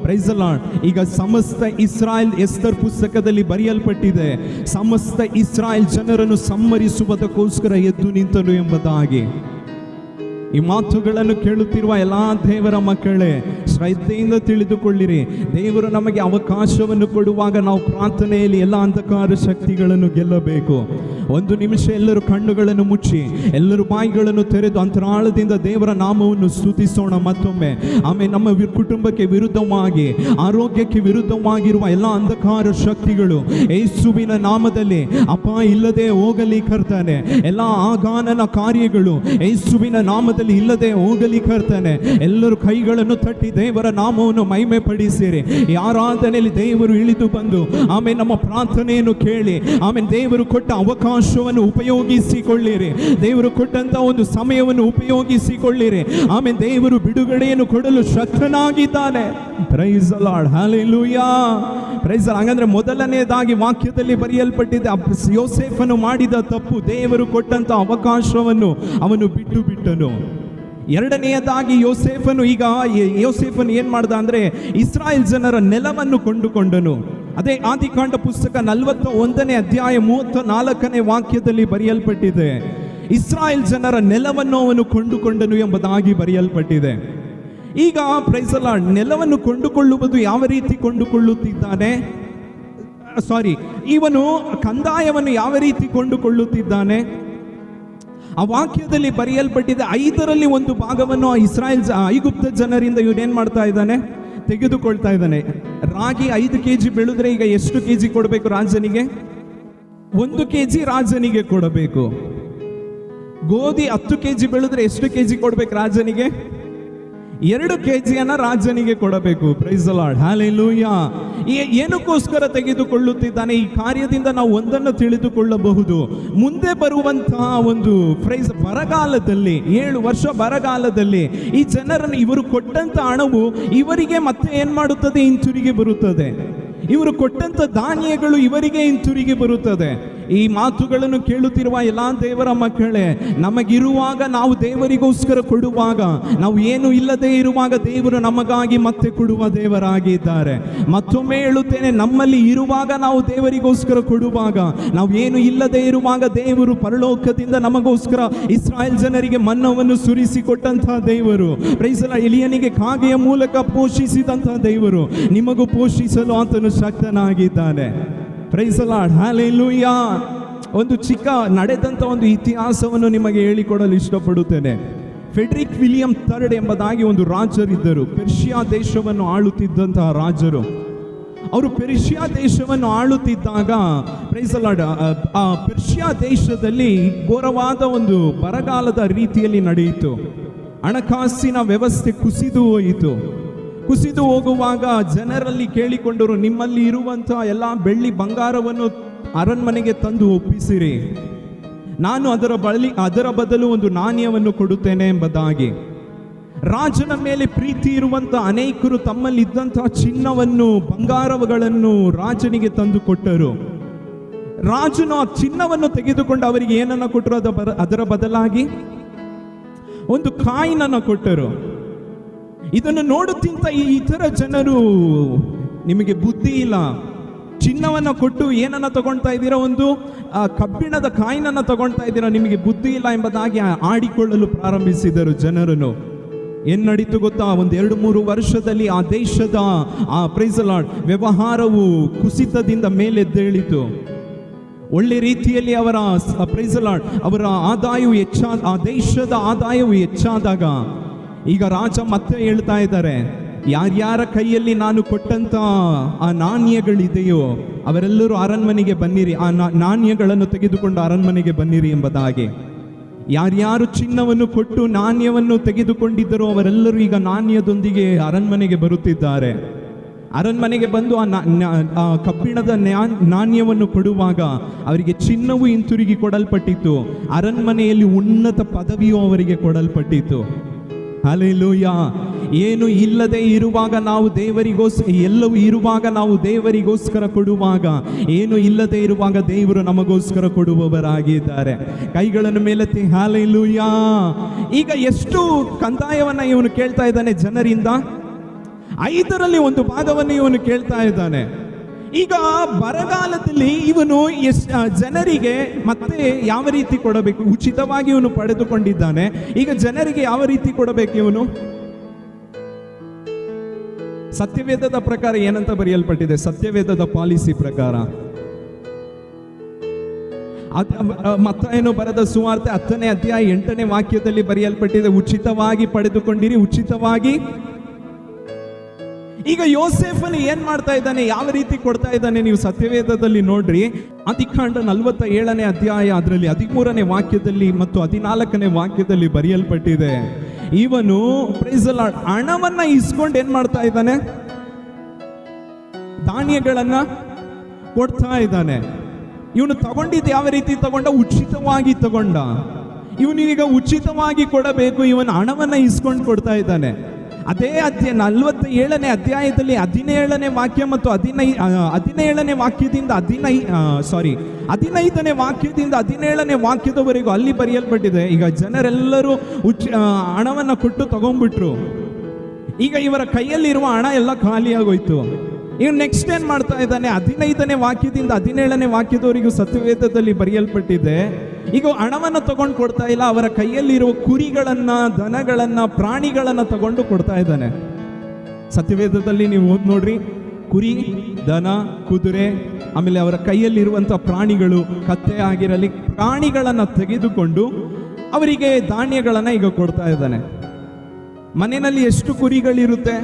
ಪ್ರೈಸ್ ದಿ ಲಾರ್ಡ್ ಈಗ ಸಮಸ್ತ ಇಸ್ರಾಯೇಲ್ ಎಸ್ತರ್ ಪುಸ್ತಕದಲ್ಲಿ ಬರೆಯಲ್ಪಟ್ಟಿದೆ, ಸಮಸ್ತ ಇಸ್ರಾಯೇಲ್ ಜನರನ್ನು ಸಂಹರಿಸುವುದಕ್ಕೋಸ್ಕರ ಎದ್ದು ನಿಂತನು ಎಂಬುದಾಗಿ. ಈ ಮಾತುಗಳನ್ನು ಕೇಳುತ್ತಿರುವ ಎಲ್ಲ ದೇವರ ಮಕ್ಕಳೇ ಶ್ರದ್ಧೆಯಿಂದ ತಿಳಿದುಕೊಳ್ಳಿರಿ. ದೇವರು ನಮಗೆ ಅವಕಾಶವನ್ನು ಕೊಡುವಾಗ ನಾವು ಪ್ರಾರ್ಥನೆಯಲ್ಲಿ ಎಲ್ಲ ಅಂಧಕಾರ ಶಕ್ತಿಗಳನ್ನು ಗೆಲ್ಲಬೇಕು. ಒಂದು ನಿಮಿಷ ಎಲ್ಲರೂ ಕಣ್ಣುಗಳನ್ನು ಮುಚ್ಚಿ, ಎಲ್ಲರೂ ಬಾಯಿಗಳನ್ನು ತೆರೆದು ಅಂತರಾಳದಿಂದ ದೇವರ ನಾಮವನ್ನು ಸ್ತುತಿಸೋಣ ಮತ್ತೊಮ್ಮೆ. ಆಮೇಲೆ ನಮ್ಮ ಕುಟುಂಬಕ್ಕೆ ವಿರುದ್ಧವಾಗಿ, ಆರೋಗ್ಯಕ್ಕೆ ವಿರುದ್ಧವಾಗಿರುವ ಎಲ್ಲ ಅಂಧಕಾರ ಶಕ್ತಿಗಳು ಯೇಸುವಿನ ನಾಮದಲ್ಲಿ ಅಪ್ಪ ಇಲ್ಲದೆ ಹೋಗಲಿ ಕರ್ತನೆ. ಎಲ್ಲ ಆಗಾನನ ಕಾರ್ಯಗಳು ಯೇಸುವಿನ ನಾಮದಲ್ಲಿ ಇಲ್ಲದೆ ಹೋಗಲಿ ಕರ್ತನೆ. ಎಲ್ಲರೂ ಕೈಗಳನ್ನು ತಟ್ಟಿ ದೇವರ ನಾಮವನ್ನು ಮಹಿಮೆ ಪಡಿಸಿರಿ. ಈ ಆರಾಧನೆಯಲ್ಲಿ ದೇವರು ಇಳಿದು ಬಂದು ಆಮೇಲೆ ನಮ್ಮ ಪ್ರಾರ್ಥನೆಯನ್ನು ಕೇಳಿ, ಆಮೇಲೆ ದೇವರು ಕೊಟ್ಟ ಅವಕಾಶ ಅವಕಾಶವನ್ನು ಉಪಯೋಗಿಸಿಕೊಳ್ಳಿರಿ. ದೇವರು ಕೊಟ್ಟಂತ ಒಂದು ಸಮಯವನ್ನು ಉಪಯೋಗಿಸಿಕೊಳ್ಳಿರಿ. ಆಮೇಲೆ ದೇವರು ಬಿಡುಗಡೆಯನ್ನು ಕೊಡಲು ಶಕ್ತನಾಗಿದ್ದಾನೆ. Praise the Lord, hallelujah, praise. ಹಾಗಂದ್ರೆ ಮೊದಲನೇದಾಗಿ ವಾಕ್ಯದಲ್ಲಿ ಬರೆಯಲ್ಪಟ್ಟಿದೆ, ಯೋಸೇಫನು ಮಾಡಿದ ತಪ್ಪು, ದೇವರು ಕೊಟ್ಟಂತ ಅವಕಾಶವನ್ನು ಅವನು ಬಿಟ್ಟನು. ಎರಡನೆಯದಾಗಿ ಯೋಸೇಫನು ಏನ್ ಮಾಡ್ದ ಅಂದ್ರೆ ಇಸ್ರಾಯೇಲ್ ಜನರ ನೆಲವನ್ನು ಕೊಂಡುಕೊಂಡನು. ಅದೇ ಆದಿಕಾಂಡ ಪುಸ್ತಕ 41ನೇ ಅಧ್ಯಾಯ 34ನೇ ವಾಕ್ಯದಲ್ಲಿ ಬರೆಯಲ್ಪಟ್ಟಿದೆ, ಇಸ್ರಾಯೇಲ್ ಜನರ ನೆಲವನ್ನು ಅವನು ಕೊಂಡುಕೊಂಡನು ಎಂಬುದಾಗಿ ಬರೆಯಲ್ಪಟ್ಟಿದೆ. ಈಗ ಪ್ರೈಸ್ ದಿ ಲಾರ್ಡ್, ನೆಲವನ್ನು ಕೊಂಡುಕೊಳ್ಳುವುದು ಯಾವ ರೀತಿ ಕೊಂಡುಕೊಳ್ಳುತ್ತಿದ್ದಾನೆ, ಇವನು ಕಂದಾಯವನ್ನು ಯಾವ ರೀತಿ ಕೊಂಡುಕೊಳ್ಳುತ್ತಿದ್ದಾನೆ? ಆ ವಾಕ್ಯದಲ್ಲಿ ಬರೆಯಲ್ಪಟ್ಟಿದೆ, 5ರಲ್ಲಿ 1 ಭಾಗವನ್ನು ಐಗುಪ್ತ ಜನರಿಂದ ಇವನೇನ್ ಮಾಡ್ತಾ ಇದ್ದಾನೆ, ತೆಗೆದುಕೊಳ್ತಾ ಇದ್ದಾನೆ. ರಾಗಿ 5 kg ಬೆಳೆದ್ರೆ ಈಗ ಎಷ್ಟು kg ಕೊಡಬೇಕು ರಾಜನಿಗೆ? 1 kg ರಾಜನಿಗೆ ಕೊಡಬೇಕು. ಗೋಧಿ 10 kg ಬೆಳೆದ್ರೆ ಎಷ್ಟು kg ಕೊಡ್ಬೇಕು ರಾಜನಿಗೆ? 2 kg ರಾಜನಿಗೆ ಕೊಡಬೇಕು. Praise the Lord, hallelujah. ಏನಕ್ಕೋಸ್ಕರ ತೆಗೆದುಕೊಳ್ಳುತ್ತಿದ್ದಾನೆ? ಈ ಕಾರ್ಯದಿಂದ ನಾವು ಒಂದನ್ನು ತಿಳಿದುಕೊಳ್ಳಬಹುದು, ಮುಂದೆ ಬರುವಂತಹ ಒಂದು ಬರಗಾಲದಲ್ಲಿ, 7 ವರ್ಷ ಬರಗಾಲದಲ್ಲಿ ಈ ಜನರನ್ನು, ಇವರು ಕೊಟ್ಟಂತ ಹಣವು ಇವರಿಗೆ ಮತ್ತೆ ಏನ್ ಮಾಡುತ್ತದೆ? ಹಿಂತಿರುಗಿ ಬರುತ್ತದೆ. ಇವರು ಕೊಟ್ಟಂತ ಧಾನ್ಯಗಳು ಇವರಿಗೆ ಹಿಂತಿರುಗಿ ಬರುತ್ತದೆ. ಈ ಮಾತುಗಳನ್ನು ಕೇಳುತ್ತಿರುವ ಎಲ್ಲಾ ದೇವರ ಮಕ್ಕಳೇ, ನಮಗಿರುವಾಗ ನಾವು ದೇವರಿಗೋಸ್ಕರ ಕೊಡುವಾಗ, ನಾವು ಏನು ಇಲ್ಲದೆ ಇರುವಾಗ ದೇವರು ನಮಗಾಗಿ ಮತ್ತೆ ಕೊಡುವ ದೇವರಾಗಿದ್ದಾರೆ. ಮತ್ತೊಮ್ಮೆ ಹೇಳುತ್ತೇನೆ, ನಮ್ಮಲ್ಲಿ ಇರುವಾಗ ನಾವು ದೇವರಿಗೋಸ್ಕರ ಕೊಡುವಾಗ, ನಾವು ಏನು ಇಲ್ಲದೆ ಇರುವಾಗ ದೇವರು ಪರಲೋಕದಿಂದ ನಮಗೋಸ್ಕರ ಇಸ್ರಾಯೇಲ್ ಜನರಿಗೆ ಮನ್ನವನ್ನು ಸುರಿಸಿಕೊಟ್ಟಂತಹ ದೇವರು. ಪ್ರೈಸ್ ದಿ ಲಾರ್ಡ್, ಎಲಿಯನಿಗೆ ಕಾಗೆಯ ಮೂಲಕ ಪೋಷಿಸಿದಂತಹ ದೇವರು ನಿಮಗೂ ಪೋಷಿಸಲು ಆತನು ಶಕ್ತನಾಗಿದ್ದಾನೆ. Praise the Lord, hallelujah. ಒಂದು ಚಿಕ್ಕ ನಡೆದಂತ ಒಂದು ಇತಿಹಾಸವನ್ನು ನಿಮಗೆ ಹೇಳಿಕೊಡಲು ಇಷ್ಟಪಡುತ್ತೇನೆ. ಫೆಡ್ರಿಕ್ ವಿಲಿಯಂ III ಎಂಬುದಾಗಿ ಒಂದು ರಾಜರಿದ್ದರು. ಪರ್ಷಿಯಾ ದೇಶವನ್ನು ಆಳುತ್ತಿದ್ದಂತಹ ರಾಜರು. ಅವರು ಪರ್ಷಿಯಾ ದೇಶವನ್ನು ಆಳುತ್ತಿದ್ದಾಗ ಪ್ರೈಸ್ ದಿ ಲಾರ್ಡ್, ಆ ಪರ್ಷಿಯಾ ದೇಶದಲ್ಲಿ ಘೋರವಾದ ಒಂದು ಬರಗಾಲದ ರೀತಿಯಲ್ಲಿ ನಡೆಯಿತು. ಹಣಕಾಸಿನ ವ್ಯವಸ್ಥೆ ಕುಸಿದು ಹೋಯಿತು. ಕುಸಿದು ಹೋಗುವಾಗ ಜನರಲ್ಲಿ ಕೇಳಿಕೊಂಡರು, ನಿಮ್ಮಲ್ಲಿ ಇರುವಂತಹ ಎಲ್ಲ ಬೆಳ್ಳಿ ಬಂಗಾರವನ್ನು ಅರಣ್ಮನೆಗೆ ತಂದು ಒಪ್ಪಿಸಿರಿ, ನಾನು ಅದರ ಬದಲು ಒಂದು ನಾಣ್ಯವನ್ನು ಕೊಡುತ್ತೇನೆ ಎಂಬುದಾಗಿ. ರಾಜನ ಮೇಲೆ ಪ್ರೀತಿ ಇರುವಂತ ಅನೇಕರು ತಮ್ಮಲ್ಲಿ ಇದ್ದಂತಹ ಚಿನ್ನವನ್ನು, ಬಂಗಾರಗಳನ್ನು ರಾಜನಿಗೆ ತಂದು ಕೊಟ್ಟರು. ರಾಜನು ಆ ಚಿನ್ನವನ್ನು ತೆಗೆದುಕೊಂಡು ಅವರಿಗೆ ಏನನ್ನ ಕೊಟ್ಟರು? ಅದರ ಬದಲಾಗಿ ಒಂದು ಕಾಯಿನನ್ನು ಕೊಟ್ಟರು. ಇದನ್ನು ನೋಡುತ್ತಿಂತ ಈ ಇತರ ಜನರು, ನಿಮಗೆ ಬುದ್ಧಿ ಇಲ್ಲ, ಚಿನ್ನವನ್ನು ಕೊಟ್ಟು ಏನನ್ನ ತಗೊಳ್ತಾ ಇದ್ದೀರಾ? ಒಂದು ಕಬ್ಬಿಣದ ಕಾಯಿನನ್ನು ತಗೊಳ್ತಾ ಇದ್ದೀರಾ, ನಿಮಗೆ ಬುದ್ಧಿ ಇಲ್ಲ ಎಂಬುದಾಗಿ ಆಡಿಕೊಳ್ಳಲು ಪ್ರಾರಂಭಿಸಿದರು ಜನರನ್ನು. ಏನ್ ನಡೀತು ಗೊತ್ತಾ? 1-2-3 ವರ್ಷದಲ್ಲಿ ಆ ದೇಶದ ಪ್ರೈಸ್ ದಿ ಲಾರ್ಡ್ ವ್ಯವಹಾರವು ಕುಸಿತದಿಂದ ಮೇಲೆದ್ದೇಳಿತು. ಒಳ್ಳೆ ರೀತಿಯಲ್ಲಿ ಅವರ ಪ್ರೈಸ್ ದಿ ಲಾರ್ಡ್ ಅವರ ಆದಾಯವು ಆ ದೇಶದ ಆದಾಯವು ಹೆಚ್ಚಾದಾಗ ಈಗ ರಾಜ ಮತ್ತೆ ಹೇಳ್ತಾ ಇದ್ದಾರೆ, ಯಾರ್ಯಾರ ಕೈಯಲ್ಲಿ ನಾನು ಕೊಟ್ಟಂತ ಆ ನಾಣ್ಯಗಳಿದೆಯೋ ಅವರೆಲ್ಲರೂ ಅರಣ್ಮನೆಗೆ ಬನ್ನಿರಿ, ಆ ನಾಣ್ಯಗಳನ್ನು ತೆಗೆದುಕೊಂಡು ಅರಣ್ಮನೆಗೆ ಬನ್ನಿರಿ ಎಂಬುದಾಗಿ. ಯಾರ್ಯಾರು ಚಿನ್ನವನ್ನು ಕೊಟ್ಟು ನಾಣ್ಯವನ್ನು ತೆಗೆದುಕೊಂಡಿದ್ದರೋ ಅವರೆಲ್ಲರೂ ಈಗ ನಾಣ್ಯದೊಂದಿಗೆ ಅರಣ್ಮನೆಗೆ ಬರುತ್ತಿದ್ದಾರೆ. ಅರಣ್ಮನೆಗೆ ಬಂದು ಆ ಕಬ್ಬಿಣದ ನಾಣ್ಯವನ್ನು ಕೊಡುವಾಗ ಅವರಿಗೆ ಚಿನ್ನವು ಹಿಂತಿರುಗಿ ಕೊಡಲ್ಪಟ್ಟಿತು. ಅರಣ್ಮನೆಯಲ್ಲಿ ಉನ್ನತ ಪದವಿಯು ಅವರಿಗೆ ಕೊಡಲ್ಪಟ್ಟಿತು. ಹಲ್ಲೆಲೂಯಾ. ಏನು ಇಲ್ಲದೆ ಇರುವಾಗ ನಾವು ಎಲ್ಲವೂ ಇರುವಾಗ ನಾವು ದೇವರಿಗೋಸ್ಕರ ಕೊಡುವಾಗ, ಏನು ಇಲ್ಲದೆ ಇರುವಾಗ ದೇವರು ನಮಗೋಸ್ಕರ ಕೊಡುವವರಾಗಿದ್ದಾರೆ. ಕೈಗಳನ್ನು ಮೇಲೆತ್ತಿ ಹಲ್ಲೆಲೂಯಾ. ಈಗ ಎಷ್ಟು ಕಂದಾಯವನ್ನ ಇವನು ಕೇಳ್ತಾ ಇದ್ದಾನೆ ಜನರಿಂದ? 5ರಲ್ಲಿ 1 ಭಾಗವನ್ನು ಇವನು ಕೇಳ್ತಾ ಇದ್ದಾನೆ. ಈಗ ಬರಗಾಲದಲ್ಲಿ ಇವನು ಜನರಿಗೆ ಮತ್ತೆ ಯಾವ ರೀತಿ ಕೊಡಬೇಕು? ಉಚಿತವಾಗಿ ಇವನು ಪಡೆದುಕೊಂಡಿದ್ದಾನೆ. ಈಗ ಜನರಿಗೆ ಯಾವ ರೀತಿ ಕೊಡಬೇಕು ಇವನು? ಸತ್ಯವೇದದ ಪ್ರಕಾರ ಏನಂತ ಬರೆಯಲ್ಪಟ್ಟಿದೆ? ಸತ್ಯವೇದದ ಪಾಲಿಸಿ ಪ್ರಕಾರ ಮತ್ತಾಯನು ಬರೆದ ಸುವಾರ್ತೆ 10ನೇ ಅಧ್ಯಾಯ 8ನೇ ವಾಕ್ಯದಲ್ಲಿ ಬರೆಯಲ್ಪಟ್ಟಿದೆ, ಉಚಿತವಾಗಿ ಪಡೆದುಕೊಂಡಿರಿ, ಉಚಿತವಾಗಿ. ಈಗ ಯೋಸೇಫನು ಏನ್ ಮಾಡ್ತಾ ಇದ್ದಾನೆ? ಯಾವ ರೀತಿ ಕೊಡ್ತಾ ಇದ್ದಾನೆ? ನೀವು ಸತ್ಯವೇದದಲ್ಲಿ ನೋಡ್ರಿ. ಆದಿಕಾಂಡ 47ನೇ ಅಧ್ಯಾಯ ಅದರಲ್ಲಿ 13ನೇ ವಾಕ್ಯದಲ್ಲಿ ಮತ್ತು 14ನೇ ವಾಕ್ಯದಲ್ಲಿ ಬರೆಯಲ್ಪಟ್ಟಿದೆ, ಇವನು ಪ್ರೈಸ್ ದಿ ಲಾರ್ಡ್ ಹಣವನ್ನ ಇಸ್ಕೊಂಡು ಏನ್ ಮಾಡ್ತಾ ಇದ್ದಾನೆ? ಧಾನ್ಯಗಳನ್ನ ಕೊಡ್ತಾ ಇದ್ದಾನೆ. ಇವನು ತಗೊಂಡಿದ್ದು ಯಾವ ರೀತಿ ತಗೊಂಡ? ಉಚಿತವಾಗಿ ತಗೊಂಡ. ಇವನು ಈಗ ಉಚಿತವಾಗಿ ಕೊಡಬೇಕು, ಇವನ ಹಣವನ್ನ ಇಸ್ಕೊಂಡು ಕೊಡ್ತಾ ಇದ್ದಾನೆ. ಅದೇ 47ನೇ ಅಧ್ಯಾಯದಲ್ಲಿ 17ನೇ ವಾಕ್ಯ ಮತ್ತು 15ನೇ ವಾಕ್ಯದಿಂದ 15ನೇ ವಾಕ್ಯದಿಂದ 17ನೇ ವಾಕ್ಯದವರೆಗೂ ಅಲ್ಲಿ ಬರೆಯಲ್ಪಟ್ಟಿದೆ. ಈಗ ಜನರೆಲ್ಲರೂ ಹಣವನ್ನ ಕೊಟ್ಟು ತಗೊಂಡ್ಬಿಟ್ರು. ಈಗ ಇವರ ಕೈಯಲ್ಲಿರುವ ಹಣ ಎಲ್ಲ ಖಾಲಿಯಾಗೋಯ್ತು. ಈಗ ನೆಕ್ಸ್ಟ್ ಏನ್ ಮಾಡ್ತಾ ಇದ್ದಾನೆ? 15ನೇ ವಾಕ್ಯದಿಂದ 17ನೇ ವಾಕ್ಯದವರೆಗೂ ಸತ್ಯವೇದದಲ್ಲಿ ಬರೆಯಲ್ಪಟ್ಟಿದೆ. ಈಗ ಹಣವನ್ನು ತಗೊಂಡು ಕೊಡ್ತಾ ಇಲ್ಲ, ಅವರ ಕೈಯಲ್ಲಿರುವ ಕುರಿಗಳನ್ನ, ದನಗಳನ್ನ, ಪ್ರಾಣಿಗಳನ್ನ ತಗೊಂಡು ಕೊಡ್ತಾ ಇದ್ದಾನೆ. ಸತ್ಯವೇದದಲ್ಲಿ ನೀವು ಓದ್ ನೋಡ್ರಿ, ಕುರಿ, ದನ, ಕುದುರೆ, ಆಮೇಲೆ ಅವರ ಕೈಯಲ್ಲಿರುವಂತ ಪ್ರಾಣಿಗಳು, ಕತ್ತೆ ಆಗಿರಲಿ, ಪ್ರಾಣಿಗಳನ್ನ ತೆಗೆದುಕೊಂಡು ಅವರಿಗೆ ಧಾನ್ಯಗಳನ್ನ ಈಗ ಕೊಡ್ತಾ ಇದ್ದಾನೆ. ಮನೆಯಲ್ಲಿ ಎಷ್ಟು ಕುರಿಗಳಿರುತ್ತೆ,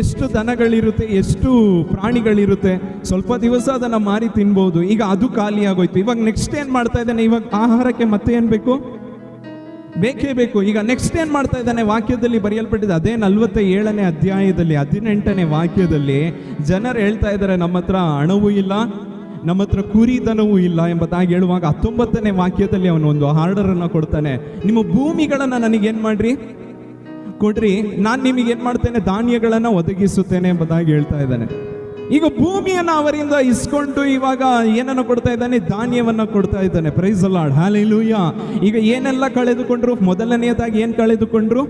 ಎಷ್ಟು ದನಗಳಿರುತ್ತೆ, ಎಷ್ಟು ಪ್ರಾಣಿಗಳಿರುತ್ತೆ, ಸ್ವಲ್ಪ ದಿವಸ ಅದನ್ನ ಮಾರಿ ತಿನ್ಬಹುದು. ಈಗ ಅದು ಖಾಲಿ ಆಗೋಯ್ತು. ಇವಾಗ ನೆಕ್ಸ್ಟ್ ಏನ್ ಮಾಡ್ತಾ ಇದ್ದಾನೆ? ಇವಾಗ ಆಹಾರಕ್ಕೆ ಮತ್ತೆ ಏನ್ ಬೇಕು? ಬೇಕೇ ಬೇಕು. ಈಗ ನೆಕ್ಸ್ಟ್ ಏನ್ ಮಾಡ್ತಾ ಇದ್ದಾನೆ? ವಾಕ್ಯದಲ್ಲಿ ಬರೆಯಲ್ಪಟ್ಟಿದೆ, ಅದೇ 47ನೇ ಅಧ್ಯಾಯದಲ್ಲಿ 18ನೇ ವಾಕ್ಯದಲ್ಲಿ ಜನರು ಹೇಳ್ತಾ ಇದ್ದಾರೆ, ನಮ್ಮ ಹತ್ರ ಹಣವೂ ಇಲ್ಲ, ನಮ್ಮ ಹತ್ರ ಕುರಿ ದನವೂ ಇಲ್ಲ ಎಂಬುದಾಗಿ ಹೇಳುವಾಗ 19ನೇ ವಾಕ್ಯದಲ್ಲಿ ಅವನು ಒಂದು ಆರ್ಡರ್ ಅನ್ನ ಕೊಡ್ತಾನೆ. ನಿಮ್ಮ ಭೂಮಿಗಳನ್ನ ನನಗೇನ್ ಮಾಡ್ರಿ? ಕೊಡ್ರಿ, ನಾನು ನಿಮಗೆ ಏನ್ ಮಾಡ್ತೇನೆ? ಧಾನ್ಯಗಳನ್ನ ಒದಗಿಸುತ್ತೇನೆ ಎಂಬುದಾಗಿ ಹೇಳ್ತಾ ಇದ್ದಾನೆ. ಈಗ ಭೂಮಿಯನ್ನ ಅವರಿಂದ ಇಸ್ಕೊಂಡು ಇವಾಗ ಏನನ್ನ ಕೊಡ್ತಾ ಇದ್ದಾನೆ? ಧಾನ್ಯವನ್ನ ಕೊಡ್ತಾ ಇದ್ದಾನೆ. Praise the Lord, hallelujah. ಈಗ ಏನೆಲ್ಲ ಕಳೆದುಕೊಂಡ್ರು? ಮೊದಲನೆಯದಾಗಿ ಏನ್ ಕಳೆದುಕೊಂಡ್ರು?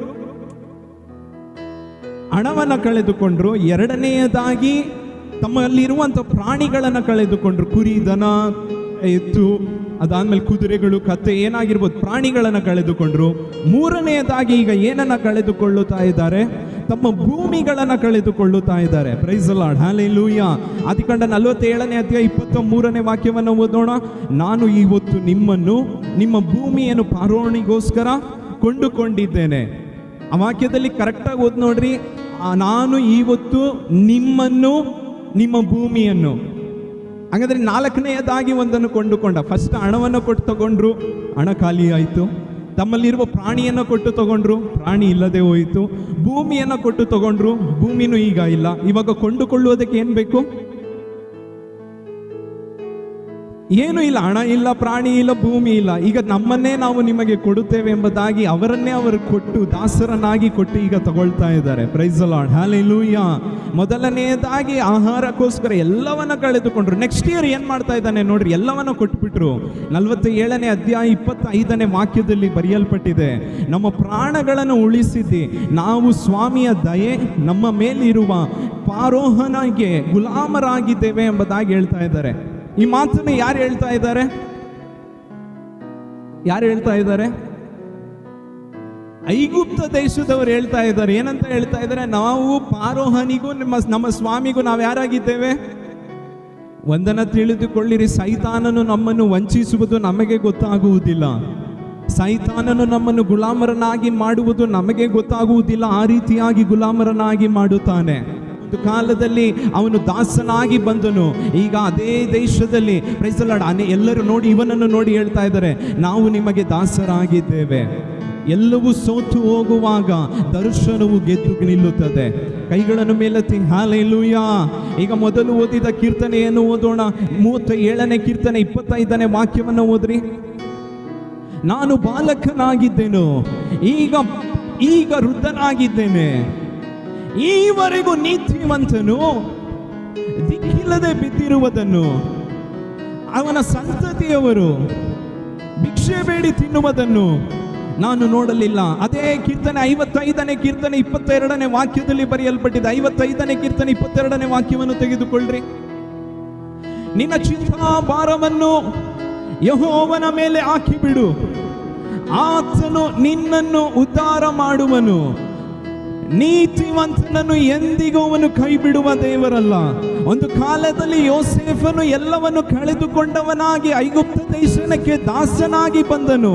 ಹಣವನ್ನ ಕಳೆದುಕೊಂಡ್ರು. ಎರಡನೆಯದಾಗಿ ತಮ್ಮಲ್ಲಿರುವಂತ ಪ್ರಾಣಿಗಳನ್ನ ಕಳೆದುಕೊಂಡ್ರು. ಕುರಿ, ದನ, ಎತ್ತು, ಅದಾದ್ಮೇಲೆ ಕುದುರೆಗಳು, ಕತ್ತೆ, ಏನಾಗಿರ್ಬೋದು, ಪ್ರಾಣಿಗಳನ್ನ ಕಳೆದುಕೊಂಡ್ರು. ಮೂರನೆಯದಾಗಿ ಈಗ ಏನನ್ನ ಕಳೆದುಕೊಳ್ಳುತ್ತಾ ಇದ್ದಾರೆ? ತಮ್ಮ ಭೂಮಿಗಳನ್ನ ಕಳೆದುಕೊಳ್ಳುತ್ತಾ ಇದ್ದಾರೆ. Praise the Lord, hallelujah. ಆದಿಕಾಂಡ 47ನೇ ಅಧ್ಯಾಯ 23ನೇ ವಾಕ್ಯವನ್ನು ಓದೋಣ. ನಾನು ಇವತ್ತು ನಿಮ್ಮನ್ನು, ನಿಮ್ಮ ಭೂಮಿಯನ್ನು ಫರೋಹನಿಗೋಸ್ಕರ ಕೊಂಡುಕೊಂಡಿದ್ದೇನೆ. ಆ ವಾಕ್ಯದಲ್ಲಿ ಕರೆಕ್ಟಾಗಿ ಓದ್ ನೋಡ್ರಿ. ನಾನು ಇವತ್ತು ನಿಮ್ಮನ್ನು, ನಿಮ್ಮ ಭೂಮಿಯನ್ನು. ಹಾಗಾದ್ರೆ 4ನೇಯದಾಗಿ ಒಂದನ್ನು ಕೊಂಡುಕೊಂಡ. ಫಸ್ಟ್ ಹಣವನ್ನು ಕೊಟ್ಟು ತಗೊಂಡ್ರು, ಹಣ ಖಾಲಿ ಆಯಿತು. ತಮ್ಮಲ್ಲಿರುವ ಪ್ರಾಣಿಯನ್ನು ಕೊಟ್ಟು ತಗೊಂಡ್ರು, ಪ್ರಾಣಿ ಇಲ್ಲದೆ ಹೋಯಿತು. ಭೂಮಿಯನ್ನು ಕೊಟ್ಟು ತಗೊಂಡ್ರು, ಭೂಮಿನೂ ಈಗ ಇಲ್ಲ. ಇವಾಗ ಕೊಂಡುಕೊಳ್ಳುವುದಕ್ಕೆ ಏನ್ ಬೇಕು? ಏನು ಇಲ್ಲ, ಹಣ ಇಲ್ಲ, ಪ್ರಾಣಿ ಇಲ್ಲ, ಭೂಮಿ ಇಲ್ಲ. ಈಗ ನಮ್ಮನ್ನೇ ನಾವು ನಿಮಗೆ ಕೊಡುತ್ತೇವೆ ಎಂಬುದಾಗಿ ಅವರನ್ನೇ ಅವರು ಕೊಟ್ಟು, ದಾಸರನ್ನಾಗಿ ಕೊಟ್ಟು ಈಗ ತಗೊಳ್ತಾ ಇದ್ದಾರೆ. Praise the Lord, hallelujah. ಮೊದಲನೆಯದಾಗಿ ಆಹಾರಕ್ಕೋಸ್ಕರ ಎಲ್ಲವನ್ನ ಕಳೆದುಕೊಂಡ್ರು. ನೆಕ್ಸ್ಟ್ ಇಯರ್ ಏನ್ ಮಾಡ್ತಾ ಇದ್ದಾನೆ ನೋಡ್ರಿ? ಎಲ್ಲವನ್ನ ಕೊಟ್ಬಿಟ್ರು. 47ನೇ ಅಧ್ಯಾಯ 25ನೇ ವಾಕ್ಯದಲ್ಲಿ ಬರೆಯಲ್ಪಟ್ಟಿದೆ, ನಮ್ಮ ಪ್ರಾಣಗಳನ್ನು ಉಳಿಸಿದ್ದಿ, ನಾವು ಸ್ವಾಮಿಯ ದಯೆ ನಮ್ಮ ಮೇಲಿರುವ ಫರೋಹನಿಗೆ ಗುಲಾಮರಾಗಿದ್ದೇವೆ ಎಂಬುದಾಗಿ ಹೇಳ್ತಾ ಇದ್ದಾರೆ. ಈ ಮಾತನ್ನು ಯಾರು ಹೇಳ್ತಾ ಇದ್ದಾರೆ? ಯಾರು ಹೇಳ್ತಾ ಇದ್ದಾರೆ? ಐಗುಪ್ತ ದೇಶದವರು ಹೇಳ್ತಾ ಇದ್ದಾರೆ. ಏನಂತ ಹೇಳ್ತಾ ಇದ್ದಾರೆ? ನಾವು ಫರೋಹನಿಗೂ ನಮ್ಮ ಸ್ವಾಮಿಗೂ ನಾವು ಯಾರಾಗಿದ್ದೇವೆ? ಒಂದನ್ನ ತಿಳಿದುಕೊಳ್ಳಿರಿ, ಸೈತಾನನು ನಮ್ಮನ್ನು ವಂಚಿಸುವುದು ನಮಗೆ ಗೊತ್ತಾಗುವುದಿಲ್ಲ. ಸೈತಾನನು ನಮ್ಮನ್ನು ಗುಲಾಮರನ್ನಾಗಿ ಮಾಡುವುದು ನಮಗೆ ಗೊತ್ತಾಗುವುದಿಲ್ಲ. ಆ ರೀತಿಯಾಗಿ ಗುಲಾಮರನ್ನಾಗಿ ಮಾಡುತ್ತಾನೆ. ಒಂದು ಕಾಲದಲ್ಲಿ ಅವನು ದಾಸನಾಗಿ ಬಂದನು. ಈಗ ಅದೇ ದೇಶದಲ್ಲಿ ಪ್ರೈಸ್ ದಿ ಲಾರ್ಡ್, ಎಲ್ಲರೂ ನೋಡಿ, ಇವನನ್ನು ನೋಡಿ ಹೇಳ್ತಾ ಇದ್ದಾರೆ, ನಾವು ನಿಮಗೆ ದಾಸರಾಗಿದ್ದೇವೆ. ಎಲ್ಲವೂ ಸೋತು ಹೋಗುವಾಗ ದರ್ಶನವು ಗೆದ್ದು ನಿಲ್ಲುತ್ತದೆ. ಕೈಗಳನ್ನು ಮೇಲೆತ್ತಿ ಹಲ್ಲೆಲೂಯಾ. ಈಗ ಮೊದಲು ಓದಿದ ಕೀರ್ತನೆಯನ್ನು ಓದೋಣ. 37ನೇ ಕೀರ್ತನೆ 25ನೇ ವಾಕ್ಯವನ್ನು ಓದ್ರಿ. ನಾನು ಬಾಲಕನಾಗಿದ್ದೇನು, ಈಗ ವೃದ್ಧನಾಗಿದ್ದೇನೆ, ಈವರೆಗೂ ನೀತಿವಂತನು ದಿಕ್ಕಿಲ್ಲದೆ ಬಿದ್ದಿರುವುದನ್ನು, ಅವನ ಸಂತತಿಯವರು ಭಿಕ್ಷೆ ಬೇಡಿ ತಿನ್ನುವುದನ್ನು ನಾನು ನೋಡಲಿಲ್ಲ. ಅದೇ ಕೀರ್ತನೆ 55ನೇ ಕೀರ್ತನೆ 22ನೇ ವಾಕ್ಯದಲ್ಲಿ ಬರೆಯಲ್ಪಟ್ಟಿದೆ. 55ನೇ ಕೀರ್ತನೆ 22ನೇ ವಾಕ್ಯವನ್ನು ತೆಗೆದುಕೊಳ್ಳ್ರಿ. ನಿನ್ನ ಚಿಂತಾಭಾರವನ್ನು ಯೆಹೋವನ ಮೇಲೆ ಹಾಕಿಬಿಡು, ಆತನು ನಿನ್ನನ್ನು ಉದ್ಧಾರ ಮಾಡುವನು. ನೀತಿವಂತನನ್ನು ಎಂದಿಗೂ ಅವನು ಕೈ ಬಿಡುವ ದೇವರಲ್ಲ. ಒಂದು ಕಾಲದಲ್ಲಿ ಯೋಸೇಫನು ಎಲ್ಲವನ್ನು ಕಳೆದುಕೊಂಡವನಾಗಿ ಐಗುಪ್ತ ದೇಶಕ್ಕೆ ದಾಸನಾಗಿ ಬಂದನು.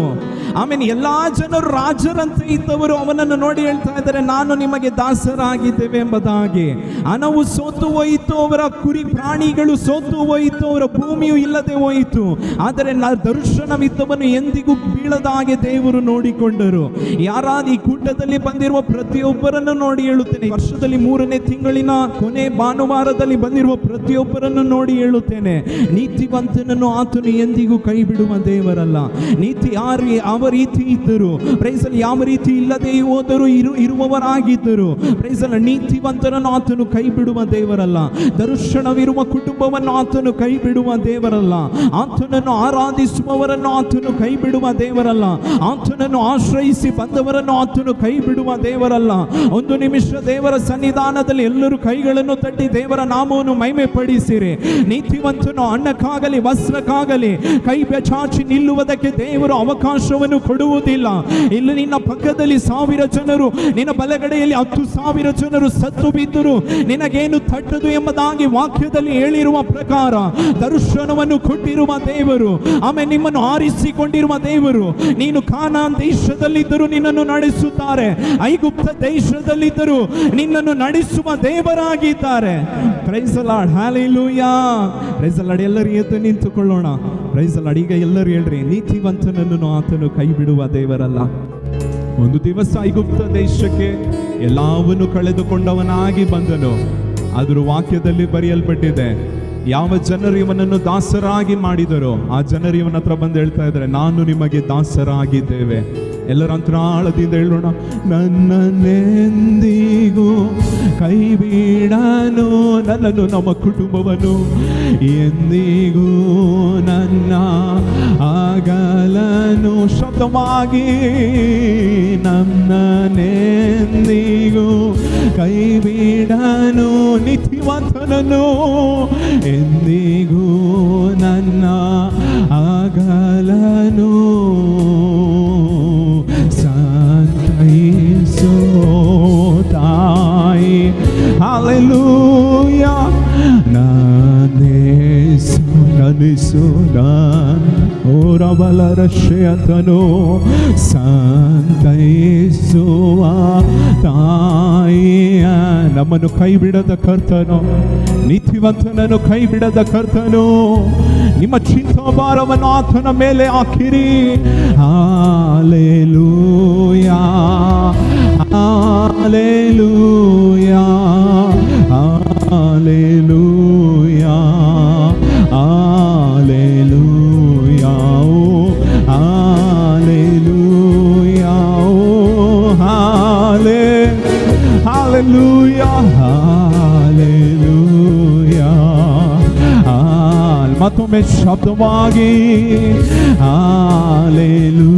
ಆಮೇಲೆ ಎಲ್ಲಾ ಜನರು ರಾಜರಂತೆ ಇದ್ದವರು ಅವನನ್ನು ನೋಡಿ ಹೇಳ್ತಾ ಇದ್ದಾರೆ, ನಾನು ನಿಮಗೆ ದಾಸರಾಗಿದ್ದೇವೆ ಎಂಬುದಾಗಿ. ಹಣವು ಸೋತು ಹೋಯಿತು, ಅವರ ಕುರಿ ಪ್ರಾಣಿಗಳು ಸೋತು ಹೋಯಿತು, ಅವರ ಭೂಮಿಯು ಇಲ್ಲದೆ ಹೋಯಿತು. ಆದರೆ ದರ್ಶನವಿದ್ದವನು ಎಂದಿಗೂ ಬೀಳದ ಹಾಗೆ ದೇವರು ನೋಡಿಕೊಂಡರು. ಯಾರಾದ ಈ ಕೂಟದಲ್ಲಿ ಬಂದಿರುವ ಪ್ರತಿಯೊಬ್ಬರನ್ನು ನೋಡಿ ಹೇಳುತ್ತೇನೆ, ವರ್ಷದಲ್ಲಿ 3ನೇ ತಿಂಗಳಿನ ಕೊನೆ ಭಾನುವಾರದಲ್ಲಿ ಬಂದಿರುವ ಪ್ರತಿಯೊಬ್ಬರನ್ನು ನೋಡಿ ಹೇಳುತ್ತೇನೆ, ನೀತಿವಂತನನ್ನು ಆತನು ಎಂದಿಗೂ ಕೈ ಬಿಡುವ ದೇವರಲ್ಲ. ನೀತಿ ಯಾವ ರೀತಿ ಇದ್ದರು, ಪ್ರೈಸಲ್ಲಿ ಯಾವ ರೀತಿ ಇಲ್ಲದೆ ಹೋದರು ಇರುವವರಾಗಿದ್ದರು, ಪ್ರೈಸಲ್ಲ ನೀತಿವಂತನನ್ನು ಆತನು ಕೈ ಬಿಡುವ ದೇವರಲ್ಲ. ದರ್ಶನವಿರುವ ಕುಟುಂಬವನ್ನು ಆತನು ಕೈ ಬಿಡುವ ದೇವರಲ್ಲ. ಆತನನ್ನು ಆರಾಧಿಸುವವರನ್ನು ಆತನು ಕೈ ಬಿಡುವ ದೇವರಲ್ಲ. ಆತನನ್ನು ಆಶ್ರಯಿಸಿ ಬಂದವರನ್ನು ಆತನು ಕೈ ಬಿಡುವ ದೇವರಲ್ಲ. ಒಂದು ನಿಮಿಷ ದೇವರ ಸನ್ನಿಧಾನದಲ್ಲಿ ಎಲ್ಲರೂ ಕೈಗಳನ್ನು ತಟ್ಟಿ ದೇವರ ನಾಮವನ್ನು ಮಹಿಮೆ ಪಡಿಸಿರಿ. ನೀತಿವಂತನು ಹಣಕ್ಕಾಗಲಿ ವಸ್ತ್ರಕ್ಕಾಗಲಿ ಕೈ ಚಾಚಿ ನಿಲ್ಲುವುದಕ್ಕೆ ದೇವರು ಅವಕಾಶವನ್ನು ಕೊಡುವುದಿಲ್ಲ. ಇಲ್ಲಿ ನಿನ್ನ ಪಕ್ಕದಲ್ಲಿ 1000 ಜನರು, ನಿನ್ನ ಬಲಗಡೆಯಲ್ಲಿ 10,000 ಜನರು ಸತ್ತು ಬಿದ್ದರು, ನಿನಗೇನು ತಟ್ಟದು ಎಂಬುದಾಗಿ ವಾಕ್ಯದಲ್ಲಿ ಹೇಳಿರುವ ಪ್ರಕಾರ ದರ್ಶನವನ್ನು ಕೊಟ್ಟಿರುವ ದೇವರು, ಆಮೇಲೆ ನಿಮ್ಮನ್ನು ಆರಿಸಿಕೊಂಡಿರುವ ದೇವರು. ನೀನು ಕಾನಾನ್ ದೇಶದಲ್ಲಿದ್ದರೂ ನಿನ್ನನ್ನು ನಡೆಸುತ್ತಾರೆ, ಐಗುಪ್ತ ದೇಶದಲ್ಲಿದ್ದರೂ ನಿನ್ನನ್ನು ನಡೆಸುವ ದೇವರಾಗಿದ್ದಾರೆ. Praise the Lord, hallelujah. Praise the Lord. ಎಲ್ಲರೂ ಎದ್ದು ನಿಂತುಕೊಳ್ಳೋಣ. Price the lord. ಈಗ ಎಲ್ಲರೂ ಹೇಳ್ರಿ, ನೀತಿವಂತನನ್ನು ಆತನು ಕೈ ಬಿಡುವ ದೇವರಲ್ಲ. ಒಂದು ದಿವಸ ಐಗುಪ್ತ ದೇಶಕ್ಕೆ ಎಲ್ಲವನ್ನು ಕಳೆದುಕೊಂಡವನಾಗಿ ಬಂದನು. ಅದರ ವಾಕ್ಯದಲ್ಲಿ ಬರೆಯಲ್ಪಟ್ಟಿದೆ, ಯಾವ ಜನರು ಇವನನ್ನು ದಾಸರಾಗಿ ಮಾಡಿದರೋ ಆ ಜನರು ಇವನ ಹತ್ರ ಬಂದು ಹೇಳ್ತಾ ಇದ್ದಾರೆ, ನಾನು ನಿಮಗೆ ದಾಸರಾಗಿದ್ದೇವೆ. ಎಲ್ಲರ ಅಂತರಾಳದಿಂದ ಹೇಳೋಣ, ನನ್ನನ್ನೆಂದಿಗೂ ಕೈ ಬಿಡನು, ನನ್ನನ್ನು ನಮ್ಮ ಕುಟುಂಬವನ್ನು ಎಂದಿಗೂ ನನ್ನ ಆಗಲನು. ಶಬ್ದವಾಗಿ, ನನ್ನನ್ನೆಂದಿಗೂ ಕೈ ಬಿಡನು, ನೀತಿವಂತನನ್ನು ಎಂದಿಗೂ ನನ್ನ ಆಗಲನು. ಸಂತೈಸೋ ತಾಯಿ, ಹಲ್ಲೆಲೂಯಾ. ನನಿಸು ಓರಬಲರಶ್ಯತನು ಸಂತೈಸುವ ತಾಯಿಯ. ನಮ್ಮನ್ನು ಕೈ ಬಿಡದ ಕರ್ತನು, ನೀತಿವಂತನನ್ನು ಕೈ ಬಿಡದ ಕರ್ತನು. ನಿಮ್ಮ ಚಿಂತಾಭಾರವನ್ನು ಆತನ ಮೇಲೆ ಹಾಕಿರಿ. Hallelujah, hallelujah, hallelujah, hallelujah, hallelujah, hallelujah, hallelujah. ಮತ್ತೊಮ್ಮೆ ಶಬ್ದವಾಗಿ, ಹಲ್ಲೆಲೂಯಾ,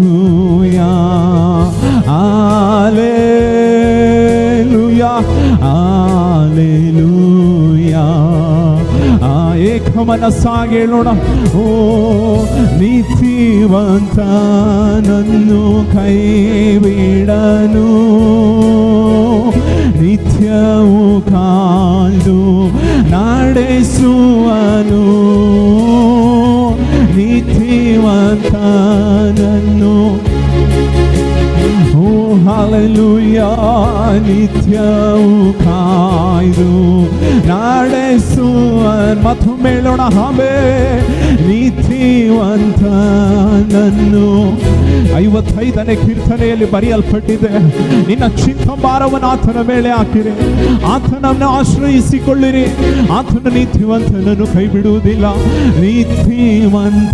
ಹಲ್ಲೆಲೂಯಾ, ಹಲ್ಲೆಲೂಯಾ. ಏಕ ಮನಸ್ಸಾಗಿ ಹೇಳೋಣ, ಓ ನೀತಿವಂತನನ್ನು ಕೈ ಬಿಡನು, ನಿತ್ಯವೂ ಕಾದು ನಡೆಸುವನು. ನೀತಿವಂತನನ್ನು, ಓ ಹಲ್ಲೆಲೂಯಾ, ನಿತ್ಯವೂ ಕಾಯ್ದು ನಡೆಸುವನು. ಮತ್ತೊಮ್ಮೆ ಹೇಳೋಣ, ಹಬೆ ನೀತಿವಂತನನ್ನು. 55ನೇ ಕೀರ್ತನೆಯಲ್ಲಿ ಬರೆಯಲ್ಪಟ್ಟಿದೆ, ನಿನ್ನ ಚಿಂತಾಭಾರವನ್ನು ಆತನ ಮೇಲೆ ಹಾಕಿರಿ, ಆತನನ್ನು ಆಶ್ರಯಿಸಿಕೊಳ್ಳಿರಿ, ಆತನ ನೀತಿವಂತನನ್ನು ಕೈ ಬಿಡುವುದಿಲ್ಲ. ನೀತಿವಂತನನ್ನು,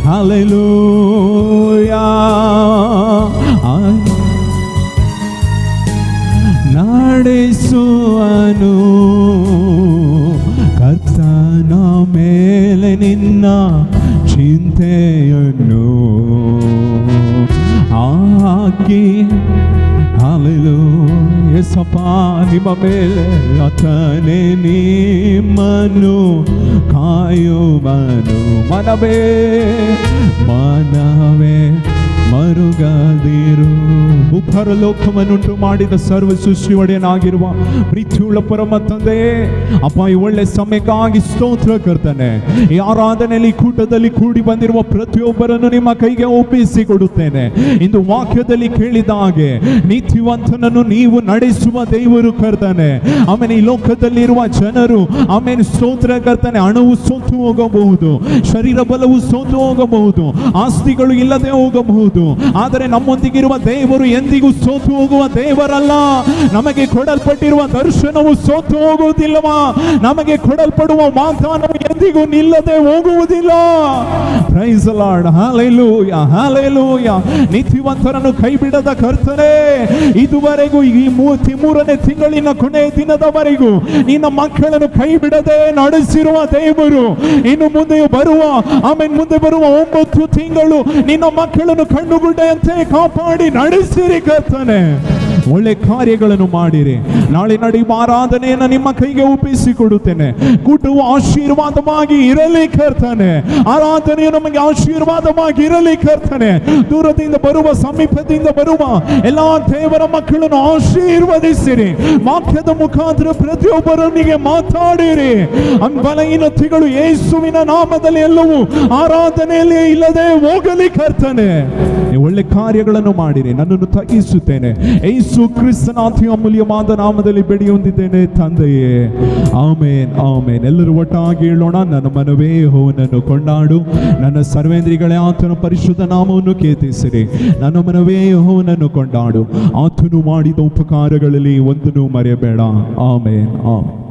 ಹಲ್ಲೆಲೂಯಾ, ನಡೆಸುವನು. ಕರ್ತನ ಮೇಲೆ ನಿನ್ನ ಚಿಂತೆಯನ್ನು ಹಾಕಿ, ಹಲ್ಲೆಲೂಯಾ. ಯೇಸಪ್ಪ, ನಿಮ್ಮ ಮೇಲೆ ಆತನೇ ನಿಮ್ಮನ್ನು ಕಾಯುವನು. ಮನವೇ ಮರುಗದಿರು. ಪರಲೋಕವನ್ನುಂಟು ಮಾಡಿದ ಸರ್ವ ಸೃಷ್ಟಿ ಒಡೆಯನಾಗಿರುವ ಪ್ರೀತಿಯುಳ್ಳ ಪರಮ ತಂದೆಯೇ, ಅಪ್ಪ ಈ ಒಳ್ಳೆ ಸಮಯಕ್ಕಾಗಿ ಸ್ತೋತ್ರ ಕರ್ತನೆ. ಈ ಆರಾಧನೆಯಲ್ಲಿ ಕೂಟದಲ್ಲಿ ಕೂಡಿ ಬಂದಿರುವ ಪ್ರತಿಯೊಬ್ಬರನ್ನು ನಿಮ್ಮ ಕೈಗೆ ಒಪ್ಪಿಸಿ ಕೊಡುತ್ತೇನೆ. ಇಂದು ವಾಕ್ಯದಲ್ಲಿ ಕೇಳಿದ ಹಾಗೆ ನೀತಿವಂತನನ್ನು ನೀವು ನಡೆಸುವ ದೇವರು ಕರ್ತನೆ. ಆಮೇಲೆ ಈ ಲೋಕದಲ್ಲಿರುವ ಜನರು ಆಮೇಲೆ ಸ್ತೋತ್ರ ಕರ್ತನೆ, ಹಣವು ಸೋತು ಹೋಗಬಹುದು, ಶರೀರ ಬಲವು ಸೋತು ಹೋಗಬಹುದು, ಆಸ್ತಿಗಳು ಇಲ್ಲದೆ ಹೋಗಬಹುದು, ಆದರೆ ನಮ್ಮೊಂದಿಗಿರುವ ದೇವರು ಎಂದಿಗೂ ಸೋತು ಹೋಗುವ ದೇವರಲ್ಲ. ನಮಗೆ ಕೊಡಲ್ಪಟ್ಟಿರುವ ದರ್ಶನವು ಸೋತು ಹೋಗುವುದಿಲ್ಲವಾ? ನಮಗೆ ಕೊಡಲ್ಪಡುವ ವಾಗ್ದಾನವು ಎಂದಿಗೂ ನಿಲ್ಲದೆ ಹೋಗುವುದಿಲ್ಲ. Praise the Lord, hallelujah, hallelujah. ನೀತಿವಂತರನ್ನು ಕೈ ಬಿಡದ ಕರ್ತನೇ, ಇದುವರೆಗೂ ಈ 33ನೇ ತಿಂಗಳಿನ ಕೊನೆಯ ದಿನದವರೆಗೂ ನಿನ್ನ ಮಕ್ಕಳನ್ನು ಕೈ ಬಿಡದೆ ನಡೆಸಿರುವ ದೇವರು, ಇನ್ನು ಮುಂದೆ ಬರುವ ಮುಂದೆ ಬರುವ 9 ತಿಂಗಳು ನಿನ್ನ ಮಕ್ಕಳನ್ನು ಕಣ್ಣುಗುಡ್ಡೆಯಂತೆ ಕಾಪಾಡಿ ನಡೆಸಿರಿ ಕರ್ತನೆ. ಒಳ್ಳೆ ಕಾರ್ಯಗಳನ್ನು ಮಾಡಿರಿ. ನಾಳೆ ನಡೆಯುವ ಆರಾಧನೆಯನ್ನು ನಿಮ್ಮ ಕೈಗೆ ಒಪ್ಪಿಸಿಕೊಡುತ್ತೇನೆ. ಕೂಟವು ಆಶೀರ್ವಾದವಾಗಿ ಇರಲಿ ಕರ್ತನೆ. ಆರಾಧನೆಯು ನಮಗೆ ಆಶೀರ್ವಾದವಾಗಿ ಇರಲಿ ಕರ್ತನೆ. ದೂರದಿಂದ ಬರುವ ಸಮೀಪದಿಂದ ಬರುವ ಎಲ್ಲಾ ದೇವರ ಮಕ್ಕಳನ್ನು ಆಶೀರ್ವದಿಸಿರಿ. ವಾಕ್ಯದ ಮುಖಾಂತರ ಪ್ರತಿಯೊಬ್ಬರೊಂದಿಗೆ ಮಾತಾಡಿರಿ. ಬಲಹೀನತೆಗಳು ಯೇಸುವಿನ ನಾಮದಲ್ಲಿ ಎಲ್ಲವೂ ಆರಾಧನೆಯಲ್ಲಿ ಇಲ್ಲದೆ ಹೋಗಲಿ ಕರ್ತನೆ. ಒಳ್ಳೆ ಕಾರ್ಯಗಳನ್ನು ಮಾಡಿರಿ. ನನ್ನನ್ನು ತಗ್ಗಿಸುತ್ತೇನೆ. ಯೇಸು ಕ್ರಿಸ್ತನ ಅತಿ ಅಮೂಲ್ಯವಾದ ನಾಮದಲ್ಲಿ ಬೇಡಿ ಹೊಂದಿದ್ದೇನೆ ತಂದೆಯೇ, ಆಮೇನ್, ಆಮೇನ್. ಎಲ್ಲರೂ ಒಟ್ಟಾಗಿ ಹೇಳೋಣ. ನನ್ನ ಮನವೇ ಯೆಹೋವನನ್ನು ಕೊಂಡಾಡು, ನನ್ನ ಸರ್ವೇಂದ್ರಿಗಳೇ ಆತನ ಪರಿಶುದ್ಧ ನಾಮವನ್ನು ಕೀರ್ತಿಸಿರಿ. ನನ್ನ ಮನವೇ ಯೆಹೋವನನ್ನು ಕೊಂಡಾಡು, ಆತನು ಮಾಡಿದ ಉಪಕಾರಗಳಲ್ಲಿ ಒಂದನ್ನು ಮರೆಯಬೇಡ. ಆಮೇನ್, ಆಮೇನ್.